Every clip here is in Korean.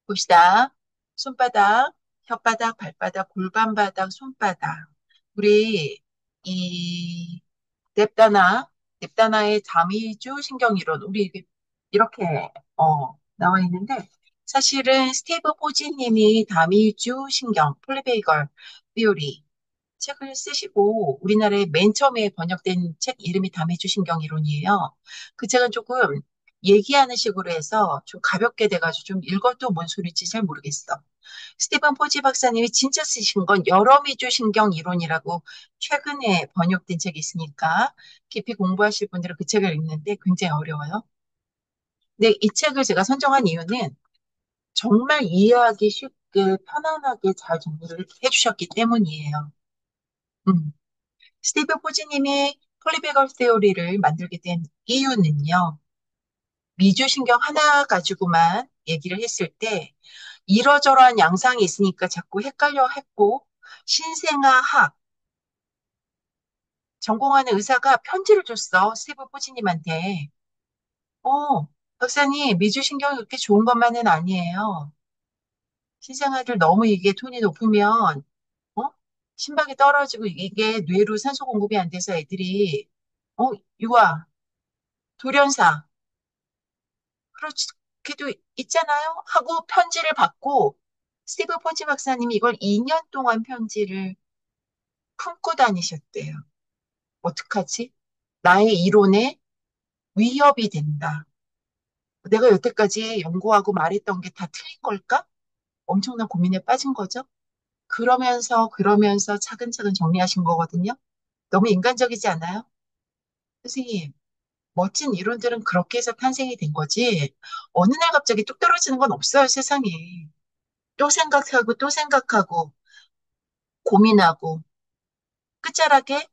봅시다. 손바닥, 혓바닥, 발바닥, 골반바닥, 손바닥. 우리 이 냅다나의 다미주 신경이론 우리 이렇게 나와 있는데 사실은 스티브 포지님이 다미주 신경 폴리베이걸 비오리 책을 쓰시고 우리나라에 맨 처음에 번역된 책 이름이 다미주 신경 이론이에요. 그 책은 조금 얘기하는 식으로 해서 좀 가볍게 돼가지고 좀 읽어도 뭔 소리인지 잘 모르겠어. 스티븐 포지 박사님이 진짜 쓰신 건 여러미주 신경 이론이라고 최근에 번역된 책이 있으니까 깊이 공부하실 분들은 그 책을 읽는데 굉장히 어려워요. 근데 이 책을 제가 선정한 이유는 정말 이해하기 쉽게 편안하게 잘 정리를 해주셨기 때문이에요. 음. 스티브 포지님이 폴리베걸 세오리를 만들게 된 이유는요. 미주신경 하나 가지고만 얘기를 했을 때 이러저러한 양상이 있으니까 자꾸 헷갈려 했고 신생아학 전공하는 의사가 편지를 줬어. 스티브 포지님한테. 어, 박사님, 미주신경이 그렇게 좋은 것만은 아니에요. 신생아들 너무 이게 톤이 높으면 어? 심박이 떨어지고 이게 뇌로 산소 공급이 안 돼서 애들이 어, 유아, 돌연사 그렇게도 있잖아요? 하고 편지를 받고 스티브 포지 박사님이 이걸 2년 동안 편지를 품고 다니셨대요. 어떡하지? 나의 이론에 위협이 된다. 내가 여태까지 연구하고 말했던 게 다 틀린 걸까? 엄청난 고민에 빠진 거죠. 그러면서 차근차근 정리하신 거거든요. 너무 인간적이지 않아요? 선생님, 멋진 이론들은 그렇게 해서 탄생이 된 거지. 어느 날 갑자기 뚝 떨어지는 건 없어요, 세상에. 또 생각하고 또 생각하고 고민하고 끝자락에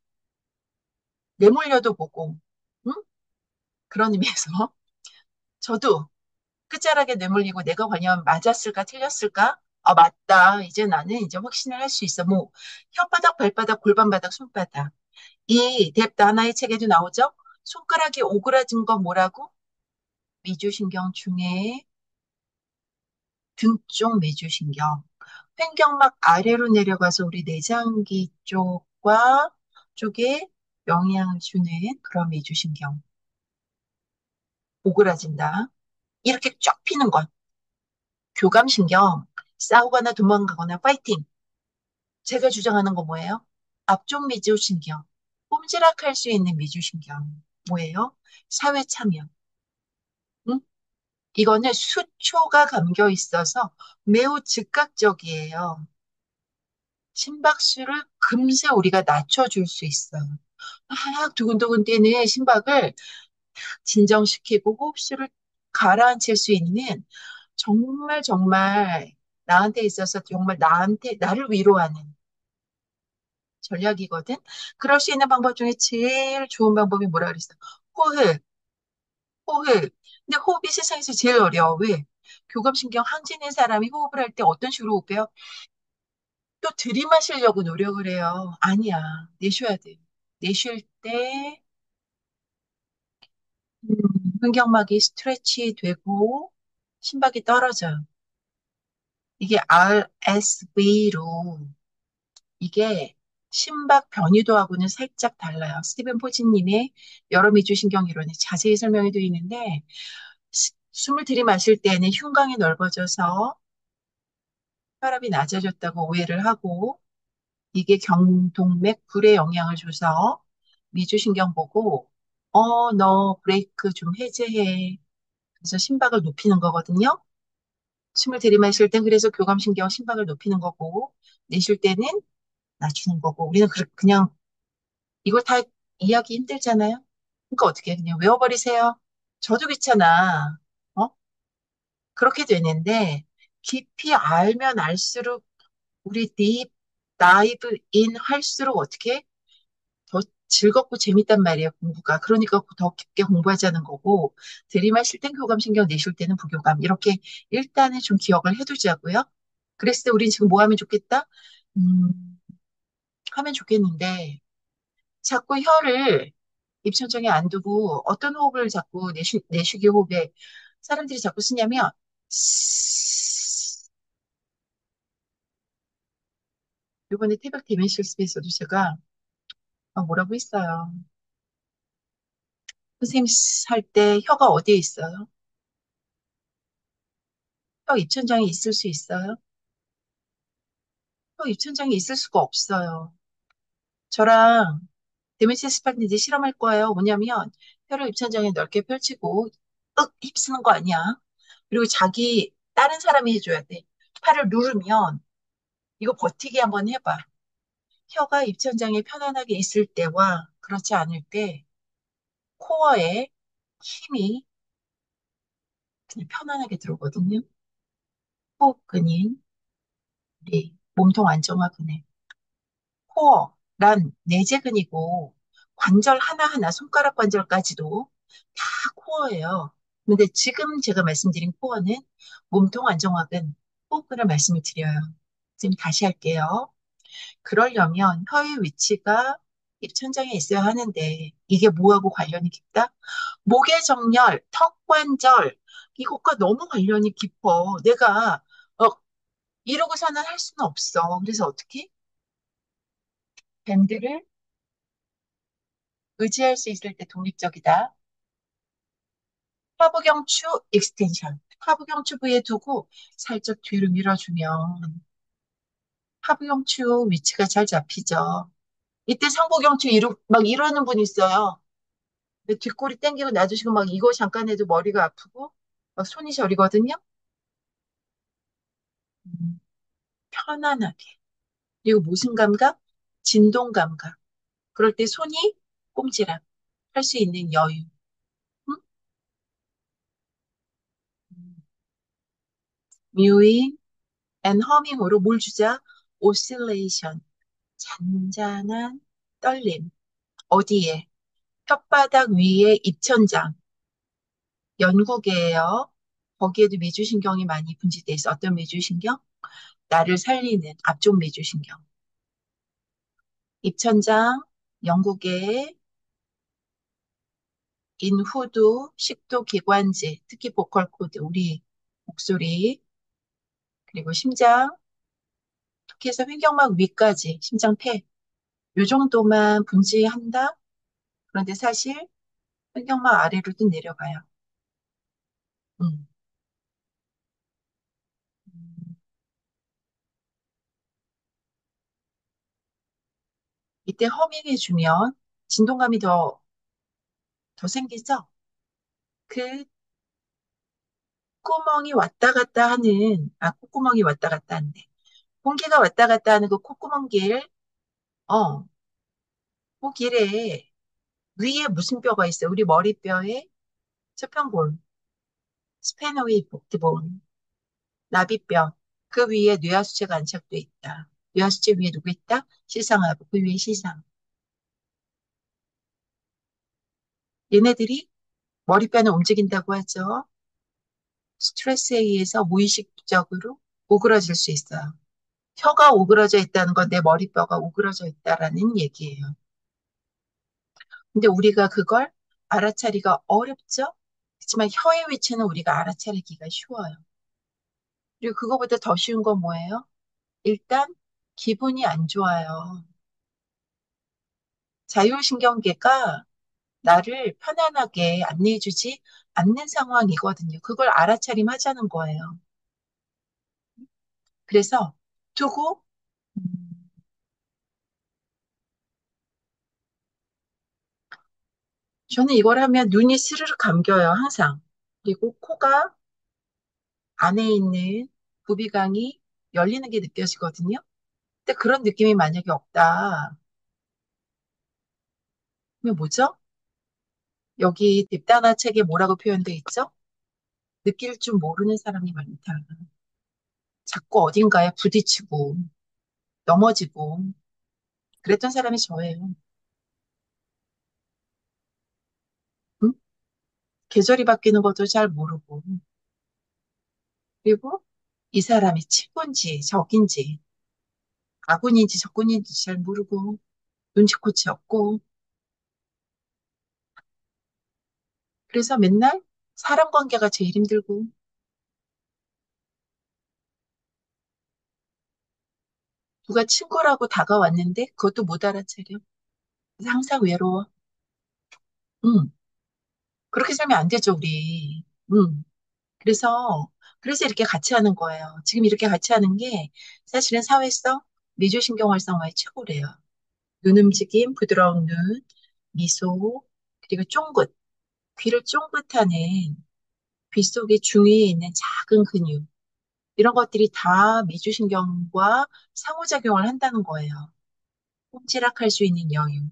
내몰려도 보고 응? 그런 의미에서 저도 끝자락에 내몰리고 내가 과연 맞았을까 틀렸을까? 아 맞다. 이제 나는 이제 확신을 할 수 있어. 뭐 혓바닥, 발바닥, 골반바닥, 손바닥. 이 뎁 다나의 책에도 나오죠. 손가락이 오그라진 건 뭐라고? 미주신경 중에 등 쪽 미주신경. 횡격막 아래로 내려가서 우리 내장기 쪽과 쪽에 영향을 주는 그런 미주신경. 오그라진다. 이렇게 쫙 피는 것. 교감신경. 싸우거나 도망가거나 파이팅. 제가 주장하는 거 뭐예요? 앞쪽 미주신경. 꼼지락할 수 있는 미주신경. 뭐예요? 사회 참여. 응? 이거는 수초가 감겨 있어서 매우 즉각적이에요. 심박수를 금세 우리가 낮춰줄 수 있어요. 막 두근두근 뛰는 심박을 진정시키고 호흡수를 가라앉힐 수 있는 정말 나한테 있어서 정말 나를 위로하는 전략이거든. 그럴 수 있는 방법 중에 제일 좋은 방법이 뭐라 그랬어? 호흡, 호흡. 근데 호흡이 세상에서 제일 어려워. 왜? 교감신경 항진인 사람이 호흡을 할 때 어떤 식으로 호흡해요? 또 들이마시려고 노력을 해요. 아니야. 내쉬어야 돼. 내쉴 때 음, 횡격막이 스트레치 되고 심박이 떨어져요. 이게 RSV로 이게 심박 변이도하고는 살짝 달라요. 스티븐 포지님의 여러 미주신경 이론에 자세히 설명해 드리는데 숨을 들이마실 때는 흉곽이 넓어져서 혈압이 낮아졌다고 오해를 하고 이게 경동맥 불에 영향을 줘서 미주신경 보고 너 브레이크 좀 해제해. 그래서 심박을 높이는 거거든요. 숨을 들이마실 땐 그래서 교감신경 심박을 높이는 거고 내쉴 때는 낮추는 거고 우리는 그냥 이거 다 이해하기 힘들잖아요. 그러니까 어떻게 해? 그냥 외워버리세요. 저도 귀찮아. 어? 그렇게 되는데 깊이 알면 알수록 우리 다이브 인 할수록 어떻게 더 즐겁고 재밌단 말이에요, 공부가. 그러니까 더 깊게 공부하자는 거고, 들이마실 땐 교감신경, 내쉴 때는 부교감. 이렇게 일단은 좀 기억을 해두자고요. 그랬을 때 우린 지금 뭐 하면 좋겠다? 음, 하면 좋겠는데, 자꾸 혀를 입천장에 안 두고 어떤 호흡을 자꾸 내쉬기 호흡에 사람들이 자꾸 쓰냐면, 이번에 태백 데멘실 스페이스도 제가 뭐라고 했어요. 선생님 할 때 혀가 어디에 있어요? 혀 입천장에 있을 수 있어요? 혀 입천장에 있을 수가 없어요. 저랑 데멘실 스파인지 실험할 거예요. 뭐냐면 혀를 입천장에 넓게 펼치고 힘쓰는 거 아니야. 그리고 자기 다른 사람이 해줘야 돼. 팔을 누르면 이거 버티기 한번 해봐. 혀가 입천장에 편안하게 있을 때와 그렇지 않을 때 코어에 힘이 그냥 편안하게 들어오거든요. 호흡근인 우리 몸통 안정화 근육. 코어란 내재근이고 관절 하나하나 손가락 관절까지도 다 코어예요. 근데 지금 제가 말씀드린 코어는 몸통 안정화근, 호흡근을 말씀을 드려요. 지금 다시 할게요. 그러려면 혀의 위치가 입천장에 있어야 하는데 이게 뭐하고 관련이 깊다? 목의 정렬, 턱 관절 이것과 너무 관련이 깊어. 내가 어, 이러고서는 할 수는 없어. 그래서 어떻게? 밴드를 의지할 수 있을 때 독립적이다. 하부경추 익스텐션. 하부경추 부위에 두고 살짝 뒤로 밀어주면 하부경추 위치가 잘 잡히죠. 이때 상부경추 막 이러는 분 있어요. 근데 뒷골이 땡기고 놔두시고 막 이거 잠깐 해도 머리가 아프고 막 손이 저리거든요. 음, 편안하게. 그리고 무슨 감각? 진동 감각. 그럴 때 손이 꼼지락 할 수 있는 여유. 응? 뮤잉 앤 허밍으로 뭘 주자? 오실레이션. 잔잔한 떨림. 어디에? 혓바닥 위에 입천장. 연국이에요. 거기에도 미주신경이 많이 분지돼 있어. 어떤 미주신경? 나를 살리는 앞쪽 미주신경. 입천장, 영국의 인후두, 식도 기관지, 특히 보컬 코드, 우리 목소리, 그리고 심장, 특히 해서 횡격막 위까지, 심장 폐, 요 정도만 분지한다? 그런데 사실 횡격막 아래로도 내려가요. 음. 음. 이때 허밍해주면 진동감이 더 생기죠? 그 콧구멍이 왔다 갔다 하는, 콧구멍이 왔다 갔다 하는데, 공기가 왔다 갔다 하는 그 콧구멍 길, 어, 그 길에 위에 무슨 뼈가 있어요? 우리 머리뼈에 수평골, 스페노이드 복드본, 나비뼈, 그 위에 뇌하수체가 안착돼 있다. 뇌하수체 위에 누구 있다? 시상하고 그 위에 시상. 얘네들이 머리뼈는 움직인다고 하죠. 스트레스에 의해서 무의식적으로 오그라질 수 있어요. 혀가 오그라져 있다는 건 내 머리뼈가 오그라져 있다라는 얘기예요. 근데 우리가 그걸 알아차리기가 어렵죠? 그렇지만 혀의 위치는 우리가 알아차리기가 쉬워요. 그리고 그거보다 더 쉬운 건 뭐예요? 일단 기분이 안 좋아요. 자율신경계가 나를 편안하게 안내해주지 않는 상황이거든요. 그걸 알아차림하자는 거예요. 그래서 두고 음, 저는 이걸 하면 눈이 스르르 감겨요, 항상. 그리고 코가 안에 있는 부비강이 열리는 게 느껴지거든요. 근데 그런 느낌이 만약에 없다. 그러면 뭐죠? 여기 딥다나 책에 뭐라고 표현돼 있죠? 느낄 줄 모르는 사람이 많다. 자꾸 어딘가에 부딪히고 넘어지고 그랬던 사람이 저예요. 응? 계절이 바뀌는 것도 잘 모르고 그리고 이 사람이 친구인지 적인지 아군인지 적군인지 잘 모르고 눈치코치 없고 그래서 맨날 사람 관계가 제일 힘들고, 누가 친구라고 다가왔는데 그것도 못 알아차려. 그래서 항상 외로워. 응. 그렇게 살면 안 되죠, 우리. 응. 그래서 이렇게 같이 하는 거예요. 지금 이렇게 같이 하는 게 사실은 사회성, 미주신경 활성화의 최고래요. 눈 움직임, 부드러운 눈, 미소, 그리고 쫑긋, 귀를 쫑긋하는 귀 속의 중위에 있는 작은 근육. 이런 것들이 다 미주신경과 상호작용을 한다는 거예요. 꼼지락할 수 있는 여유,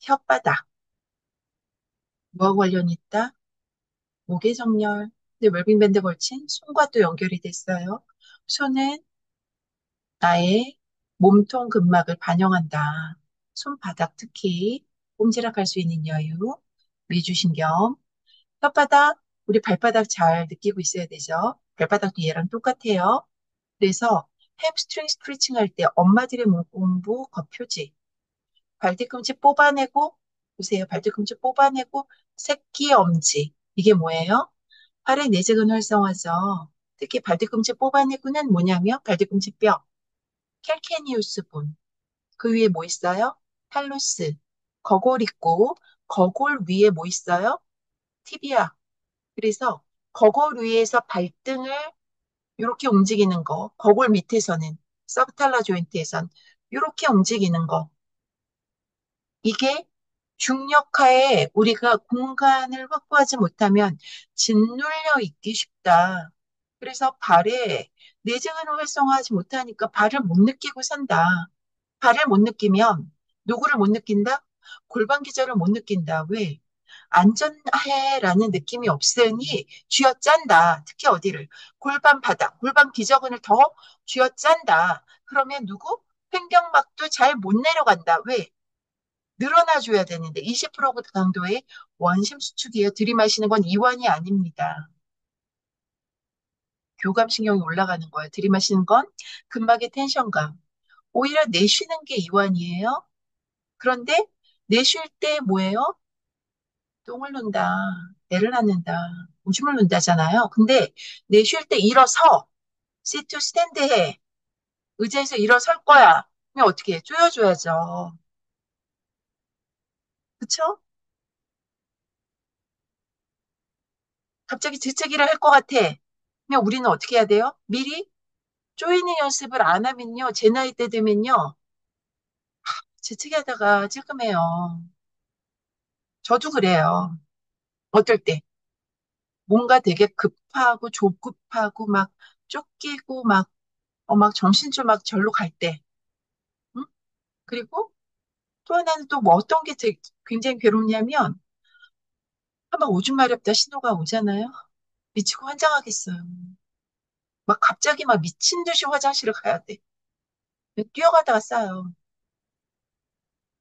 혓바닥, 뭐와 관련이 있다? 목의 정렬, 근데 웰빙밴드 걸친 손과 또 연결이 됐어요. 손은 나의 몸통 근막을 반영한다. 손바닥 특히 꼼지락할 수 있는 여유, 미주신경, 혓바닥, 우리 발바닥 잘 느끼고 있어야 되죠. 발바닥도 얘랑 똑같아요. 그래서 햄스트링 스트레칭 할 때 엄마들의 몸공부 겉표지. 발뒤꿈치 뽑아내고, 보세요. 발뒤꿈치 뽑아내고, 새끼 엄지. 이게 뭐예요? 팔의 내재근 활성화죠. 특히 발뒤꿈치 뽑아내고는 뭐냐면 발뒤꿈치 뼈, 캘케니우스 본. 그 위에 뭐 있어요? 탈로스. 거골 있고, 거골 위에 뭐 있어요? 티비아. 그래서 거골 위에서 발등을 이렇게 움직이는 거, 거골 밑에서는 서브탈라 조인트에선 이렇게 움직이는 거. 이게 중력하에 우리가 공간을 확보하지 못하면 짓눌려 있기 쉽다. 그래서 발에 내재근을 활성화하지 못하니까 발을 못 느끼고 산다. 발을 못 느끼면 누구를 못 느낀다? 골반 기절을 못 느낀다. 왜? 안전해라는 느낌이 없으니 쥐어짠다. 특히 어디를? 골반 바닥, 골반 기저근을 더 쥐어짠다. 그러면 누구? 횡격막도 잘 못 내려간다. 왜? 늘어나줘야 되는데 20% 강도의 원심 수축이에요. 들이마시는 건 이완이 아닙니다. 교감신경이 올라가는 거예요. 들이마시는 건 근막의 텐션감. 오히려 내쉬는 게 이완이에요. 그런데 내쉴 때 뭐예요? 똥을 눈다, 애를 낳는다, 오줌을 눈다잖아요. 근데 내쉴 때 일어서, sit to stand 해. 의자에서 일어설 거야. 그럼 어떻게 해? 조여줘야죠. 그쵸? 갑자기 재채기를 할 것 같아. 그러면 우리는 어떻게 해야 돼요? 미리 조이는 연습을 안 하면요. 제 나이 때 되면요. 재채기 하다가 찔끔해요. 저도 그래요. 어떨 때. 뭔가 되게 급하고 조급하고 막 쫓기고 막 정신줄 막 절로 갈 때. 응? 그리고 또 하나는 또 뭐 어떤 게 굉장히 괴롭냐면 한번 오줌 마렵다 신호가 오잖아요. 미치고 환장하겠어요. 막 갑자기 막 미친 듯이 화장실을 가야 돼. 뛰어가다가 싸요.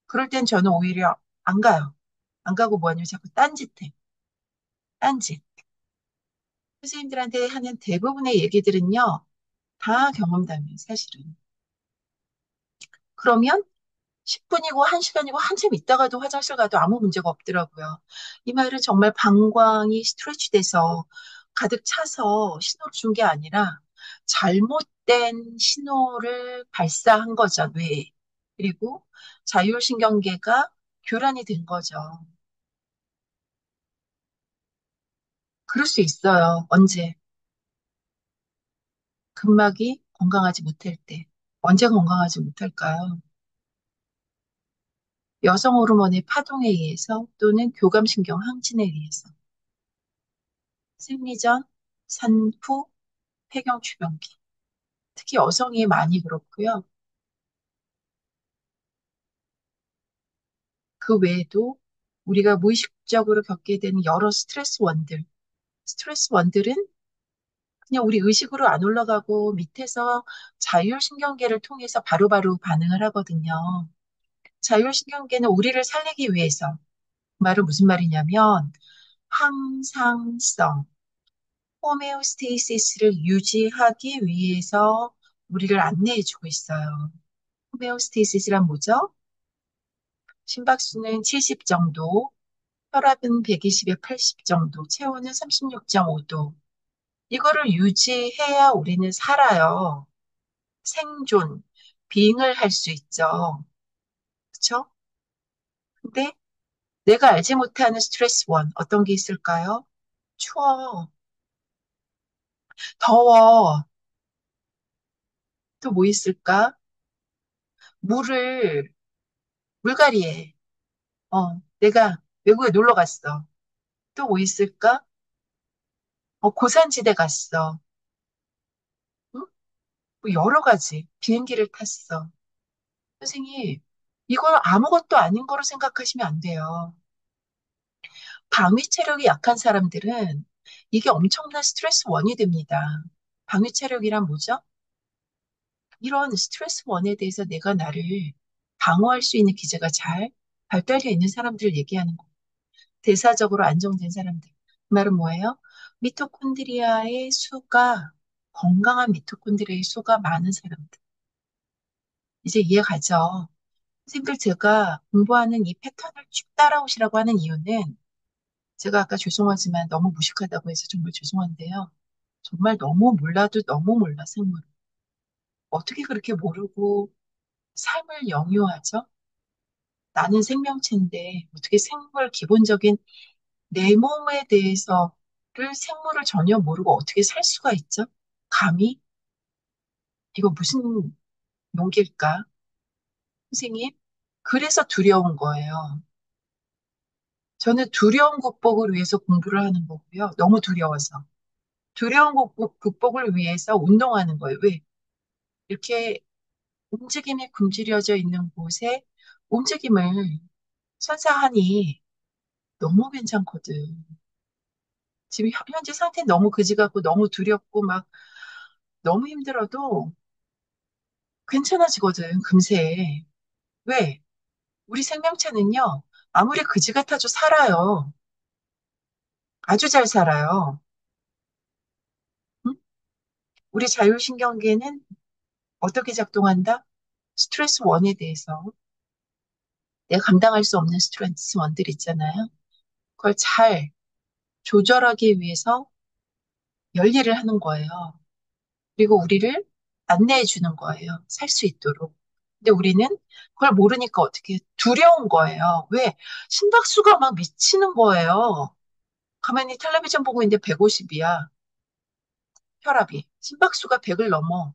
그럴 땐 저는 오히려 안 가요. 안 가고 뭐하냐면 자꾸 딴짓해. 딴짓. 선생님들한테 하는 대부분의 얘기들은요, 다 경험담이에요, 사실은. 그러면 10분이고 1시간이고 한참 있다가도 화장실 가도 아무 문제가 없더라고요. 이 말은 정말 방광이 스트레치 돼서 가득 차서 신호를 준 게 아니라 잘못된 신호를 발사한 거죠, 뇌에. 그리고 자율신경계가 교란이 된 거죠. 그럴 수 있어요. 언제? 근막이 건강하지 못할 때. 언제 건강하지 못할까요? 여성 호르몬의 파동에 의해서 또는 교감신경 항진에 의해서. 생리전, 산후, 폐경 추경기. 특히 여성이 많이 그렇고요. 그 외에도 우리가 무의식적으로 겪게 되는 여러 스트레스 원들은 그냥 우리 의식으로 안 올라가고 밑에서 자율신경계를 통해서 바로바로 반응을 하거든요. 자율신경계는 우리를 살리기 위해서, 그 말은 무슨 말이냐면 항상성, 호메오스테이시스를 유지하기 위해서 우리를 안내해주고 있어요. 호메오스테이시스란 뭐죠? 심박수는 70 정도, 혈압은 120에 80 정도, 체온은 36.5도. 이거를 유지해야 우리는 살아요. 생존. 빙을 할 수 있죠. 그쵸? 근데 내가 알지 못하는 스트레스 원, 어떤 게 있을까요? 추워, 더워, 또 뭐 있을까? 물을, 물갈이해. 내가 외국에 놀러 갔어. 또 뭐 있을까? 고산지대 갔어. 응? 뭐 여러 가지. 비행기를 탔어. 선생님, 이걸 아무것도 아닌 거로 생각하시면 안 돼요. 방위 체력이 약한 사람들은 이게 엄청난 스트레스 원이 됩니다. 방위 체력이란 뭐죠? 이런 스트레스 원에 대해서 내가 나를 방어할 수 있는 기제가 잘 발달되어 있는 사람들을 얘기하는 거. 대사적으로 안정된 사람들. 그 말은 뭐예요? 미토콘드리아의 수가, 건강한 미토콘드리아의 수가 많은 사람들. 이제 이해가죠? 선생님들 제가 공부하는 이 패턴을 쭉 따라오시라고 하는 이유는 제가 아까 죄송하지만 너무 무식하다고 해서 정말 죄송한데요. 정말 너무 몰라도 너무 몰라, 생물. 어떻게 그렇게 모르고 삶을 영유하죠? 나는 생명체인데 어떻게 생물 기본적인 내 몸에 대해서를 생물을 전혀 모르고 어떻게 살 수가 있죠? 감히? 이거 무슨 용기일까? 선생님? 그래서 두려운 거예요. 저는 두려움 극복을 위해서 공부를 하는 거고요. 너무 두려워서. 두려움 극복을 위해서 운동하는 거예요. 왜? 이렇게 움직임이 굶주려져 있는 곳에 움직임을 선사하니 너무 괜찮거든. 지금 현재 상태 너무 그지 같고 너무 두렵고 막 너무 힘들어도 괜찮아지거든, 금세. 왜? 우리 생명체는요, 아무리 그지 같아도 살아요. 아주 잘 살아요. 응? 우리 자율신경계는 어떻게 작동한다? 스트레스 원에 대해서 내가 감당할 수 없는 스트레스 원들 있잖아요. 그걸 잘 조절하기 위해서 열일을 하는 거예요. 그리고 우리를 안내해 주는 거예요. 살 수 있도록. 근데 우리는 그걸 모르니까 어떻게 두려운 거예요. 왜? 심박수가 막 미치는 거예요. 가만히 텔레비전 보고 있는데 150이야. 혈압이. 심박수가 100을 넘어.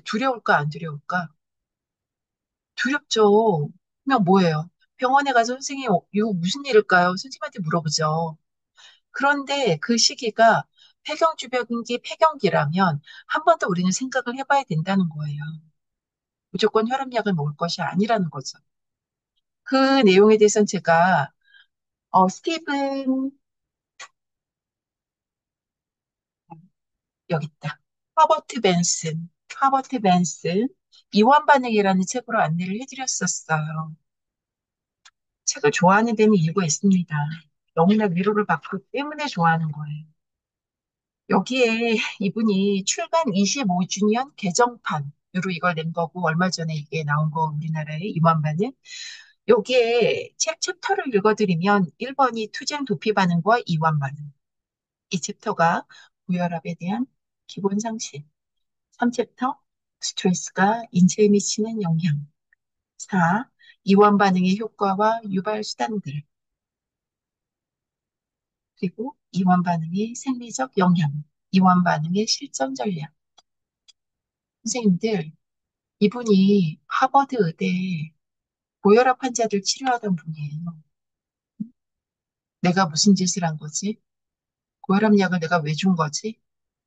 두려울까, 안 두려울까? 두렵죠. 그냥 뭐예요? 병원에 가서 선생님, 이거 무슨 일일까요? 선생님한테 물어보죠. 그런데 그 시기가 폐경주변기 폐경기라면 한 번 더 우리는 생각을 해봐야 된다는 거예요. 무조건 혈압약을 먹을 것이 아니라는 거죠. 그 내용에 대해서는 제가 스티븐 여기 있다. 하버트 벤슨 이완 반응이라는 책으로 안내를 해드렸었어요. 책을 좋아하는 데는 이유가 있습니다. 너무나 위로를 받기 때문에 좋아하는 거예요. 여기에 이분이 출간 25주년 개정판으로 이걸 낸 거고 얼마 전에 이게 나온 거 우리나라에 이완 반응. 여기에 책 챕터를 읽어드리면 1번이 투쟁 도피 반응과 이완 반응. 이 챕터가 고혈압에 대한 기본 상식. 3챕터 스트레스가 인체에 미치는 영향. 4. 이완 반응의 효과와 유발 수단들. 그리고 이완 반응의 생리적 영향. 이완 반응의 실전 전략. 선생님들, 이분이 하버드 의대에 고혈압 환자들 치료하던 분이에요. 내가 무슨 짓을 한 거지? 고혈압 약을 내가 왜 준 거지?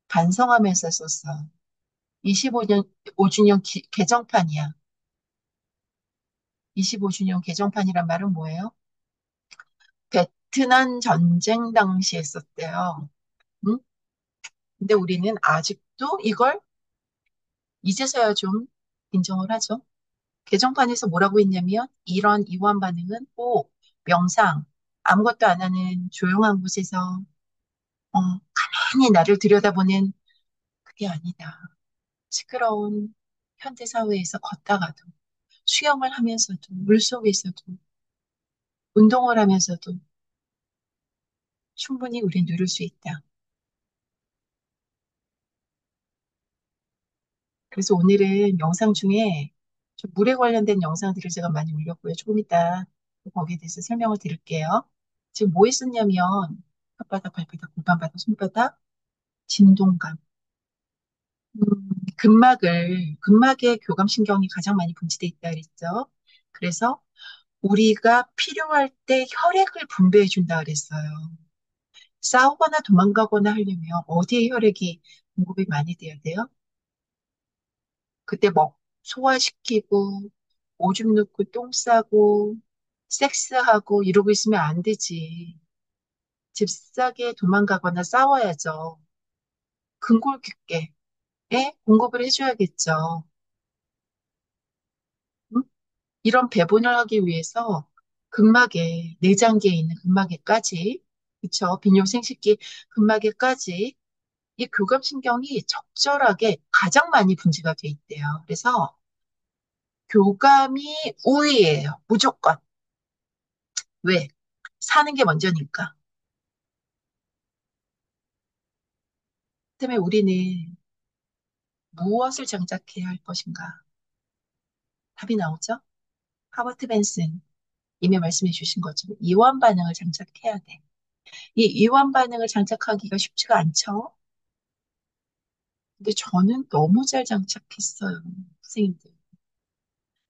반성하면서 썼어. 25년, 5주년 개정판이야. 25주년 개정판이란 말은 뭐예요? 베트남 전쟁 당시에 썼대요. 응? 근데 우리는 아직도 이걸 이제서야 좀 인정을 하죠. 개정판에서 뭐라고 했냐면 이런 이완 반응은 꼭 명상, 아무것도 안 하는 조용한 곳에서 가만히 나를 들여다보는 그게 아니다. 시끄러운 현대 사회에서 걷다가도 수영을 하면서도 물속에서도 운동을 하면서도 충분히 우리 누릴 수 있다. 그래서 오늘은 영상 중에 좀 물에 관련된 영상들을 제가 많이 올렸고요. 조금 이따 거기에 대해서 설명을 드릴게요. 지금 뭐 했었냐면 혓바닥, 발바닥, 골반바닥, 손바닥, 진동감. 근막의 교감신경이 가장 많이 분지돼 있다 그랬죠. 그래서 우리가 필요할 때 혈액을 분배해 준다 그랬어요. 싸우거나 도망가거나 하려면 어디에 혈액이 공급이 많이 돼야 돼요? 그때 소화시키고 오줌 누고 똥 싸고 섹스하고 이러고 있으면 안 되지. 집싸게 도망가거나 싸워야죠. 근골격계에 공급을 해줘야겠죠. 응? 이런 배분을 하기 위해서 근막에 내장기에 있는 근막에까지 그쵸? 비뇨생식기 근막에까지 이 교감신경이 적절하게 가장 많이 분지가 돼 있대요. 그래서 교감이 우위예요. 무조건. 왜? 사는 게 먼저니까. 때문에 우리는 무엇을 장착해야 할 것인가? 답이 나오죠? 하버트 벤슨 이미 말씀해 주신 것처럼 이완 반응을 장착해야 돼. 이 이완 반응을 장착하기가 쉽지가 않죠? 근데 저는 너무 잘 장착했어요. 선생님들.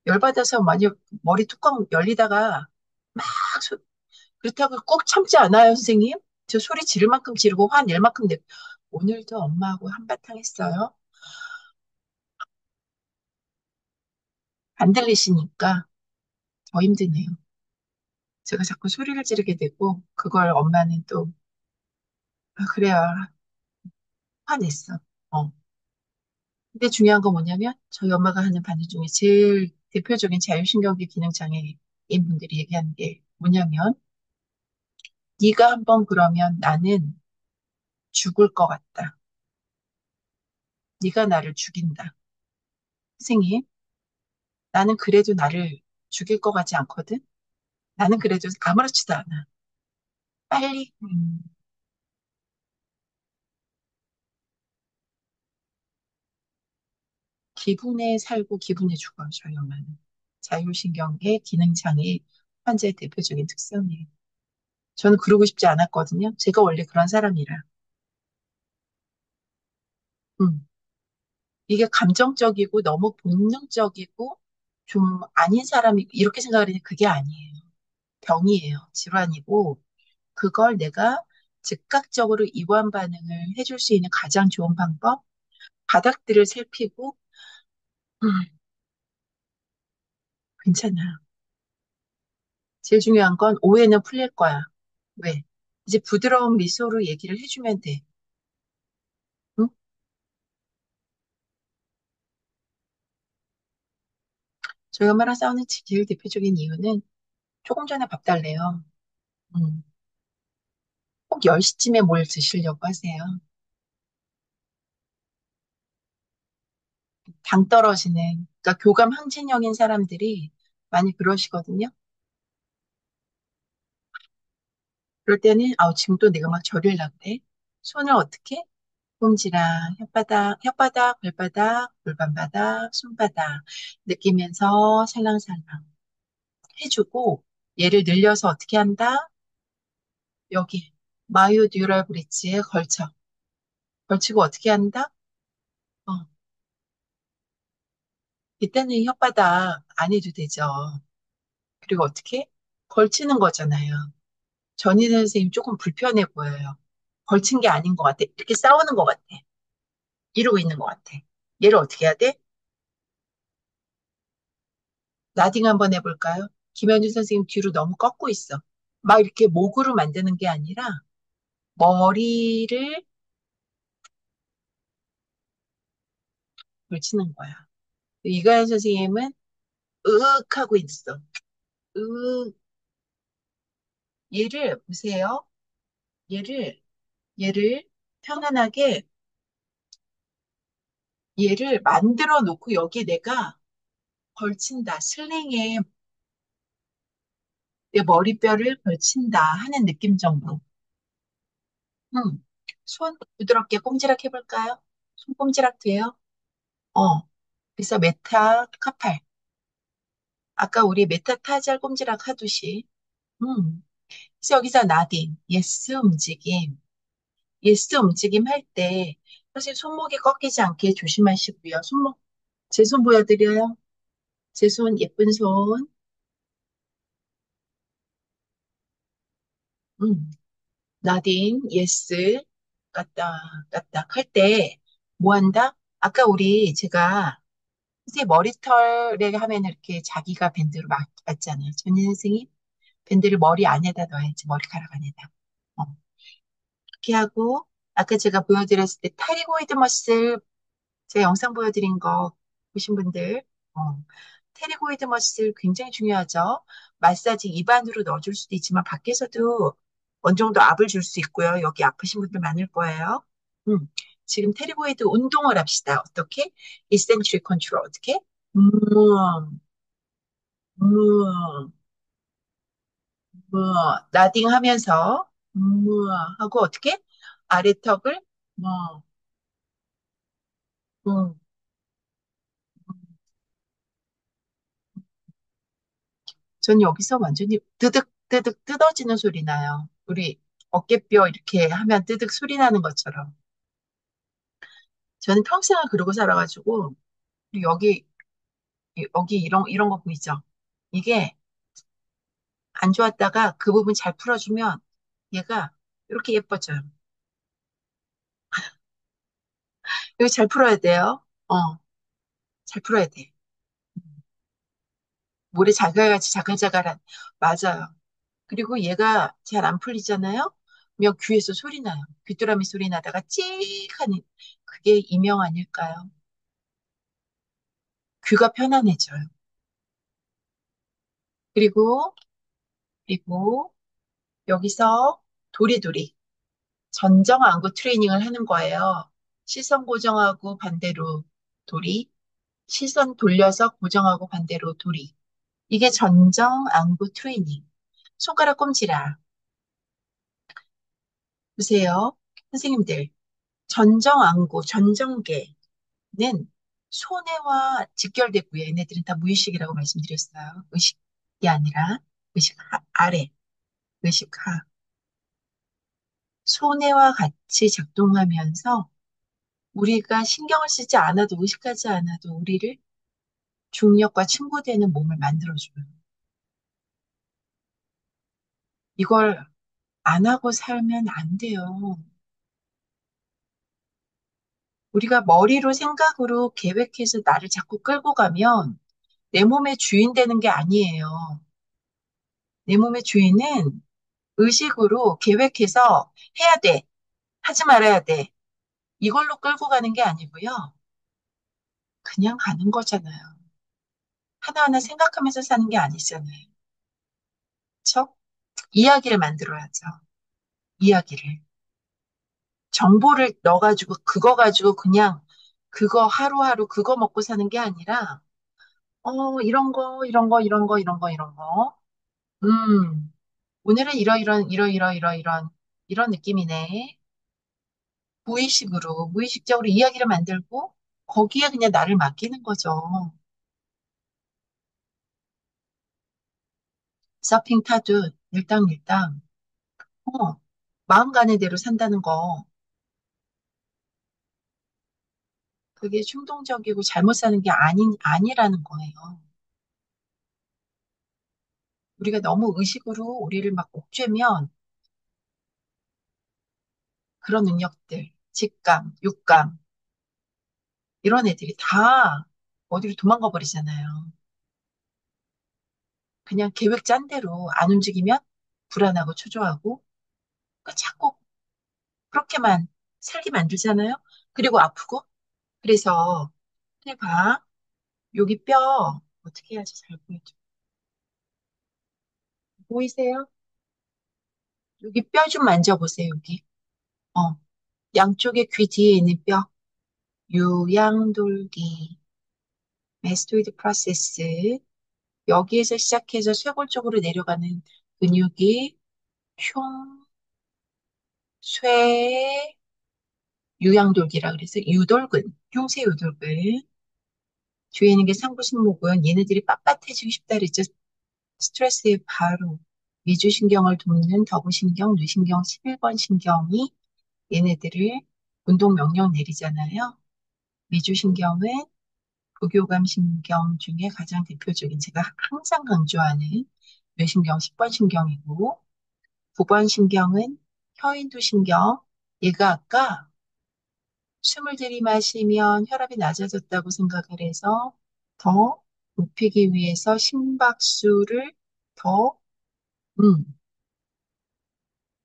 열받아서 만약 머리 뚜껑 열리다가 막 그렇다고 꼭 참지 않아요, 선생님? 저 소리 지를 만큼 지르고 화낼 만큼 내. 오늘도 엄마하고 한바탕 했어요. 안 들리시니까 더 힘드네요. 제가 자꾸 소리를 지르게 되고 그걸 엄마는 또 그래야 화냈어. 어. 근데 중요한 건 뭐냐면 저희 엄마가 하는 반응 중에 제일 대표적인 자율신경계 기능 장애인 분들이 얘기하는 게 뭐냐면 네가 한번 그러면 나는 죽을 것 같다. 네가 나를 죽인다. 선생님, 나는 그래도 나를 죽일 것 같지 않거든? 나는 그래도 아무렇지도 않아. 빨리, 기분에 살고 기분에 죽어요, 저희 엄마는. 자율신경계 기능장애 환자의 대표적인 특성이에요. 저는 그러고 싶지 않았거든요. 제가 원래 그런 사람이라. 음. 이게 감정적이고 너무 본능적이고 좀 아닌 사람이 이렇게 생각을 했는데 그게 아니에요. 병이에요. 질환이고 그걸 내가 즉각적으로 이완 반응을 해줄 수 있는 가장 좋은 방법, 바닥들을 살피고, 음, 괜찮아. 제일 중요한 건 오해는 풀릴 거야. 왜? 이제 부드러운 미소로 얘기를 해주면 돼. 응? 저희 엄마랑 싸우는 제일 대표적인 이유는 조금 전에 밥 달래요. 음, 꼭 10시쯤에 뭘 드시려고 하세요. 당 떨어지는, 그러니까 교감 항진형인 사람들이 많이 그러시거든요. 그럴 때는, 지금 또 내가 막 저릴라 그래. 손을 어떻게? 꼼지랑 혓바닥, 발바닥, 골반바닥, 손바닥 느끼면서 살랑살랑 해주고 얘를 늘려서 어떻게 한다? 여기 마요듀럴 브릿지에 걸쳐. 걸치고 어떻게 한다? 어, 이때는 혓바닥 안 해도 되죠. 그리고 어떻게? 걸치는 거잖아요. 전희선 선생님 조금 불편해 보여요. 걸친 게 아닌 것 같아. 이렇게 싸우는 것 같아. 이러고 있는 것 같아. 얘를 어떻게 해야 돼? 나딩 한번 해볼까요? 김현준 선생님 뒤로 너무 꺾고 있어. 막 이렇게 목으로 만드는 게 아니라 머리를 걸치는 거야. 이가연 선생님은 으윽 하고 있어. 으 얘를 보세요. 얘를 얘를 편안하게 얘를 만들어 놓고 여기에 내가 걸친다. 슬링에 내 머리뼈를 걸친다 하는 느낌 정도. 손 부드럽게 꼼지락 해볼까요? 손 꼼지락 돼요? 어. 그래서 메타 카팔. 아까 우리 메타타잘 꼼지락 하듯이. 음. 그래서 여기서 나딘, 예스 움직임. 예스 움직임 할 때, 사실 손목이 꺾이지 않게 조심하시고요. 제 손 보여드려요. 제 손, 예쁜 손. 음. 나딘, 예스, 까딱 할 때, 뭐 한다? 아까 제가, 선생님 머리털에 하면 이렇게 자기가 밴드로 맞잖아요. 전인 선생님, 밴드를 머리 안에다 넣어야지, 머리카락 안에다. 어, 그렇게 하고, 아까 제가 보여드렸을 때, 타리고이드 머슬, 제가 영상 보여드린 거 보신 분들, 어, 테리고이드 머슬 굉장히 중요하죠. 마사지 입안으로 넣어줄 수도 있지만 밖에서도 어느 정도 압을 줄 수 있고요. 여기 아프신 분들 많을 거예요. 음, 지금 테리고이드 운동을 합시다. 어떻게? 이센트릭 컨트롤 어떻게? 음, 음, 나딩 하면서 하고 어떻게? 아래턱을 뭐, 음, 전 여기서 완전히 뜨득 뜨득 뜯어지는 소리 나요. 우리 어깨뼈 이렇게 하면 뜨득 소리 나는 것처럼. 저는 평생을 그러고 살아가지고 그리고 여기 이런 거 보이죠? 이게 안 좋았다가 그 부분 잘 풀어주면 얘가 이렇게 예뻐져요. 여기 잘 풀어야 돼요. 잘 풀어야 돼. 모래 자갈같이 자갈자갈한 맞아요. 그리고 얘가 잘 안 풀리잖아요. 그러면 귀에서 소리 나요. 귀뚜라미 소리 나다가 찍 하는 그게 이명 아닐까요? 귀가 편안해져요. 그리고, 그리고 여기서 도리도리 전정 안구 트레이닝을 하는 거예요. 시선 고정하고 반대로 도리, 시선 돌려서 고정하고 반대로 도리. 이게 전정 안구 트레이닝. 손가락 꼼지라. 보세요. 선생님들, 전정 안구, 전정계는 손해와 직결되고요. 얘네들은 다 무의식이라고 말씀드렸어요. 의식이 아니라 의식 아래, 의식 하. 손해와 같이 작동하면서 우리가 신경을 쓰지 않아도 의식하지 않아도 우리를 중력과 친구되는 몸을 만들어줘요. 이걸 안 하고 살면 안 돼요. 우리가 머리로 생각으로 계획해서 나를 자꾸 끌고 가면 내 몸의 주인 되는 게 아니에요. 내 몸의 주인은 의식으로 계획해서 해야 돼. 하지 말아야 돼. 이걸로 끌고 가는 게 아니고요. 그냥 가는 거잖아요. 하나하나 생각하면서 사는 게 아니잖아요. 그쵸? 이야기를 만들어야죠. 이야기를. 정보를 넣어가지고 그거 가지고 그냥 그거 하루하루 그거 먹고 사는 게 아니라 이런 거. 오늘은 이런 느낌이네. 무의식적으로 이야기를 만들고 거기에 그냥 나를 맡기는 거죠. 서핑 타듯 일당일당. 어, 마음 가는 대로 산다는 거. 그게 충동적이고 잘못 사는 게 아니라는 거예요. 우리가 너무 의식으로 우리를 막 옥죄면 그런 능력들, 직감, 육감, 이런 애들이 다 어디로 도망가 버리잖아요. 그냥 계획 짠 대로 안 움직이면 불안하고 초조하고, 그 자꾸 그렇게만 살게 만들잖아요. 그리고 아프고. 그래서, 해봐. 여기 뼈, 어떻게 해야지 잘 보이죠? 보이세요? 여기 뼈 좀 만져보세요, 여기. 어, 양쪽에 귀 뒤에 있는 뼈. 유양돌기, 메스토이드 프로세스. 여기에서 시작해서 쇄골 쪽으로 내려가는 근육이 흉, 쇄, 유양돌기라 그래서 유돌근, 흉쇄 유돌근. 뒤에 있는 게 상부신목은 얘네들이 빳빳해지고 싶다 그랬죠. 스트레스에 바로 미주신경을 돕는 더부신경, 뇌신경 11번 신경이 얘네들을 운동 명령 내리잖아요. 미주신경은 부교감 신경 중에 가장 대표적인 제가 항상 강조하는 뇌신경 10번 신경이고 9번 신경은 혀인두 신경. 얘가 아까 숨을 들이마시면 혈압이 낮아졌다고 생각을 해서 더 높이기 위해서 심박수를 더 음,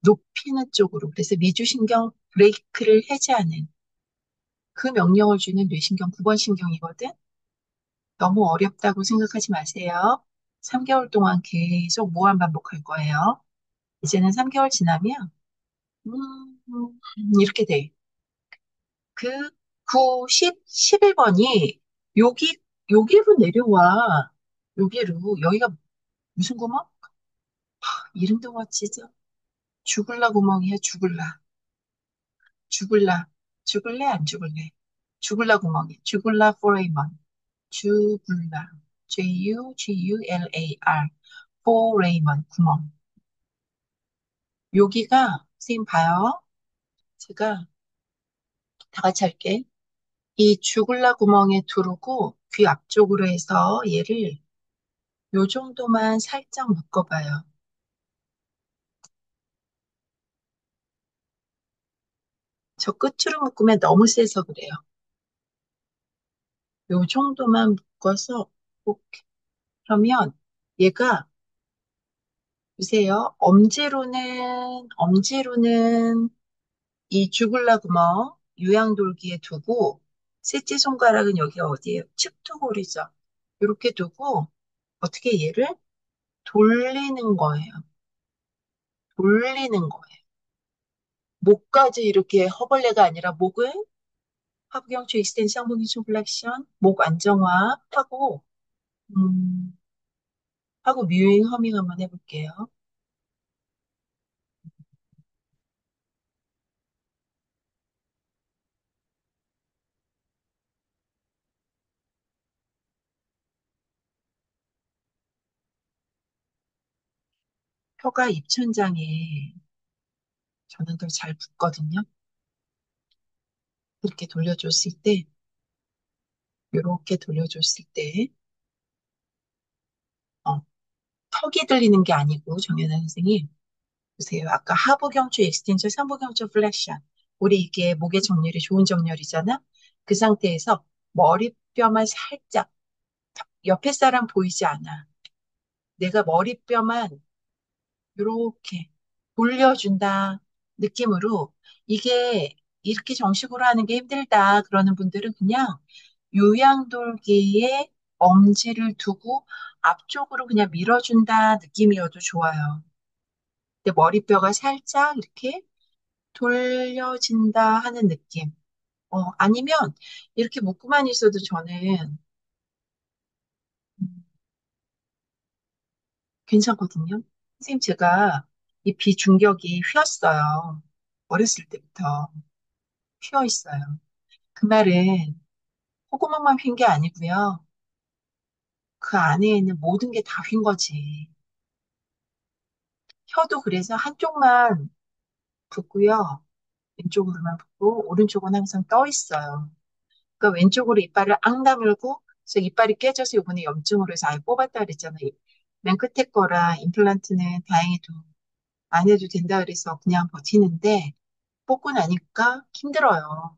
높이는 쪽으로 그래서 미주신경 브레이크를 해제하는 그 명령을 주는 뇌신경 9번 신경이거든. 너무 어렵다고 생각하지 마세요. 3개월 동안 계속 무한 반복할 거예요. 이제는 3개월 지나면 이렇게 돼. 그 9, 10, 11번이 여기 여기로 내려와. 여기로 여기가 무슨 구멍? 이름도 멋지죠. 죽을라 구멍이야. 죽을라. 죽을라. 죽을래 안 죽을래? 죽을라 구멍이. 죽을라 포레이먼. 죽을라. J-U-G-U-L-A-R. 포레이먼 구멍. 여기가 선생님 봐요. 제가 다 같이 할게. 이 죽을라 구멍에 두르고 귀 앞쪽으로 해서 얘를 요 정도만 살짝 묶어봐요. 저 끝으로 묶으면 너무 세서 그래요. 요 정도만 묶어서 이렇게. 그러면 얘가 보세요. 엄지로는 이 주글라 구멍 유양돌기에 두고 셋째 손가락은 여기 어디예요? 측두골이죠. 이렇게 두고 어떻게 얘를 돌리는 거예요. 돌리는 거예요. 목까지 이렇게 허벌레가 아니라 목은 하부경추 익스텐션, 상부경추 플렉션, 목 안정화 음, 하고 뮤잉 허밍 한번 해볼게요. 혀가 입천장에 저는 더 잘 붙거든요. 이렇게 돌려줬을 때, 이렇게 돌려줬을 때, 어, 턱이 들리는 게 아니고 정연아 선생님 보세요. 아까 하부경추 익스텐션, 상부경추 플렉션. 우리 이게 목의 정렬이 좋은 정렬이잖아. 그 상태에서 머리뼈만 살짝 옆에 사람 보이지 않아. 내가 머리뼈만 이렇게 돌려준다 느낌으로 이게 이렇게 정식으로 하는 게 힘들다 그러는 분들은 그냥 요양돌기에 엄지를 두고 앞쪽으로 그냥 밀어준다 느낌이어도 좋아요. 근데 머리뼈가 살짝 이렇게 돌려진다 하는 느낌. 아니면 이렇게 묶고만 있어도 저는 음, 괜찮거든요. 선생님, 제가 이 비중격이 휘었어요. 어렸을 때부터 휘어 있어요. 그 말은 콧구멍만 휜 게 아니고요. 그 안에 있는 모든 게 다 휜 거지. 혀도 그래서 한쪽만 붓고요. 왼쪽으로만 붓고 오른쪽은 항상 떠 있어요. 그러니까 왼쪽으로 이빨을 앙 다물고 그래서 이빨이 깨져서 이번에 염증으로 해서 아예 뽑았다 그랬잖아요. 맨 끝에 거라 임플란트는 다행히도 안 해도 된다 그래서 그냥 버티는데 뽑고 나니까 힘들어요.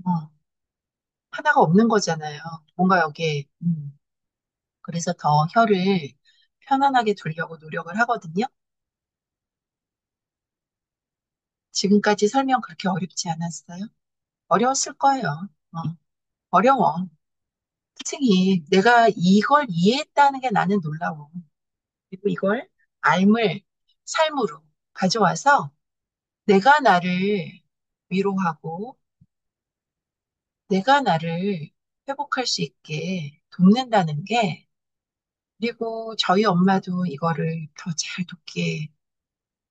어, 하나가 없는 거잖아요. 뭔가 여기에. 그래서 더 혀를 편안하게 두려고 노력을 하거든요. 지금까지 설명 그렇게 어렵지 않았어요? 어려웠을 거예요. 어려워. 선생님, 내가 이걸 이해했다는 게 나는 놀라워. 그리고 이걸 삶으로 가져와서 내가 나를 위로하고 내가 나를 회복할 수 있게 돕는다는 게 그리고 저희 엄마도 이거를 더 잘 돕게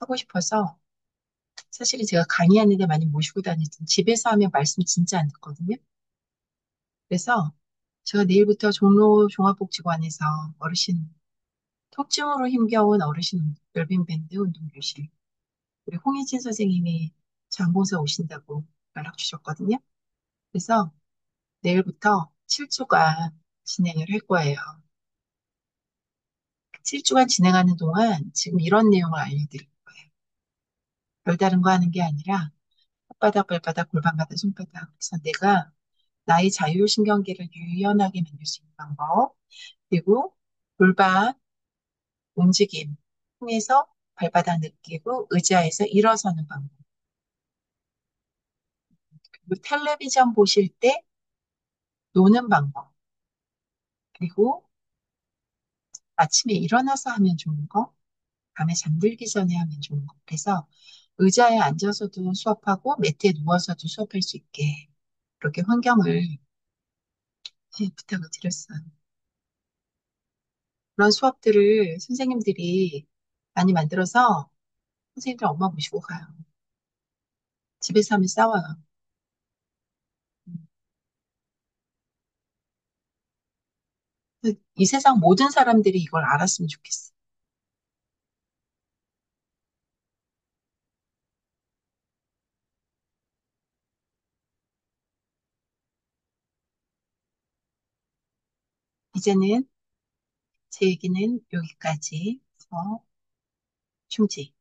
하고 싶어서 사실은 제가 강의하는 데 많이 모시고 다니던 집에서 하면 말씀 진짜 안 듣거든요. 그래서 제가 내일부터 종로 종합복지관에서 어르신, 통증으로 힘겨운 어르신 웰빙밴드 운동교실, 우리 홍희진 선생님이 장보서 오신다고 연락 주셨거든요. 그래서 내일부터 7주간 진행을 할 거예요. 7주간 진행하는 동안 지금 이런 내용을 알려드릴 거예요. 별다른 거 하는 게 아니라 혓바닥, 발바닥, 골반바닥, 손바닥. 그래서 내가 나의 자율신경계를 유연하게 만들 수 있는 방법, 그리고 골반 움직임 통해서 발바닥 느끼고 의자에서 일어서는 방법, 그리고 텔레비전 보실 때 노는 방법, 그리고 아침에 일어나서 하면 좋은 거, 밤에 잠들기 전에 하면 좋은 거. 그래서 의자에 앉아서도 수업하고 매트에 누워서도 수업할 수 있게 그렇게 환경을 부탁을 드렸어요. 그런 수업들을 선생님들이 많이 만들어서 선생님들 엄마 모시고 가요. 집에서 하면 싸워요. 이 세상 모든 사람들이 이걸 알았으면 좋겠어. 이제는 제 얘기는 여기까지 해서 중지.